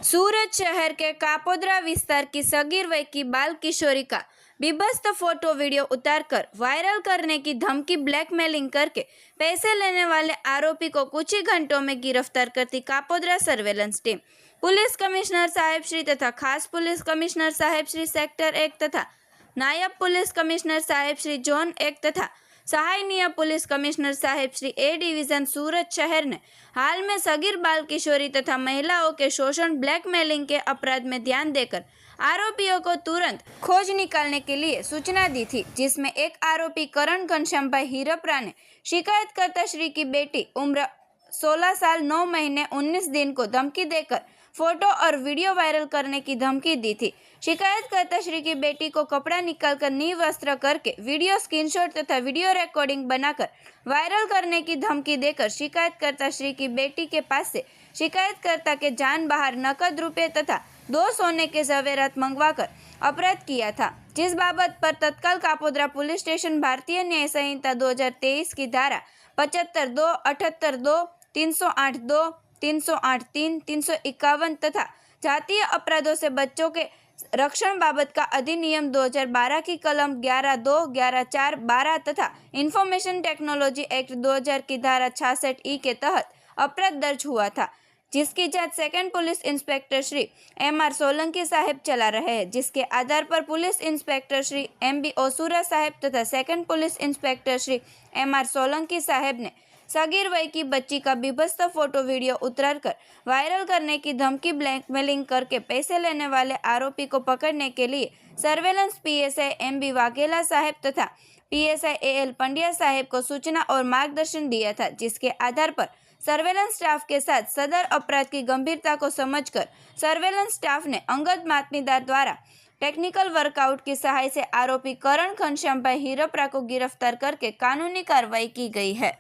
सूरत शहर के कापोद्रा विस्तार की सगीर वय की बाल किशोरी का बीभत्स फोटो वीडियो उतारकर वायरल करने की धमकी ब्लैकमेलिंग करके पैसे लेने वाले आरोपी को कुछ ही घंटों में गिरफ्तार करती Kapodra surveillance team police commissioner साहेब श्री तथा खास पुलिस कमिश्नर साहेब श्री सेक्टर 1 तथा नायब पुलिस कमिश्नर साहेब श्री जोन 1 तथा सहायनीय पुलिस कमिश्नर साहेब श्री ए डिवीजन सूरत शहर ने हाल में सगीर बाल किशोरी तथा महिलाओं के शोषण ब्लैकमेलिंग के अपराध में ध्यान देकर आरोपियों को तुरंत खोज निकालने के लिए सूचना दी थी, जिसमें एक आरोपी करण घनश्यामभाई हीरपरा ने शिकायतकर्ता श्री की बेटी उम्र 16 साल 9 महीने 19 दिन को धमकी देकर फोटो और वीडियो वायरल करने की धमकी दी थी। शिकायतकर्ता श्री की बेटी को कपड़ा निकालकर निवस्त्र करके वीडियो स्क्रीनशॉट तथा वीडियो रिकॉर्डिंग बनाकर वायरल करने की धमकी देकर शिकायतकर्ता श्री की बेटी के पास से शिकायतकर्ता के जान बाहर नकद रुपये तथा 2 सोने के जवेरात मंगवाकर अपराध किया था, जिस बाबत पर तत्काल कापोद्रा पुलिस स्टेशन भारतीय न्याय संहिता 2023 की धारा 75(2), 78(2), 308(2), 308(3), 351 तथा जातीय अपराधों से बच्चों के रक्षण बाबत का अधिनियम 2012 की कलम 11(2), 11(4), 12 तथा इंफॉर्मेशन टेक्नोलॉजी एक्ट 2000 की धारा 66(e) के तहत अपराध दर्ज हुआ था, जिसकी जांच second police inspector Shri M.R. Solanki साहेब चला रहे हैं, जिसके आधार पर police inspector Shri M.B. Osura साहेब तथा second police inspector Shri M.R. Solanki साहेब ने सगीर वय की बच्ची का बीभत्स फोटो वीडियो उतारकर वायरल करने की धमकी ब्लैकमेलिंग करके पैसे लेने वाले आरोपी को पकड़ने के लिए सर्वेलेंस PSI M.B. वाघेला साहेब तथा PSI A.L. पंड्या साहेब को सूचना और मार्गदर्शन दिया था, जिसके आधार पर सर्वेलेंस स्टाफ के साथ सदर अपराध की गंभीरता को समझकर सर्वेलेंस स्टाफ ने अंगद मातमीदार द्वारा टेक्निकल वर्कआउट की सहायता से आरोपी करण घनश्यामभाई हीरपरा को गिरफ्तार करके कानूनी कार्रवाई की गई है।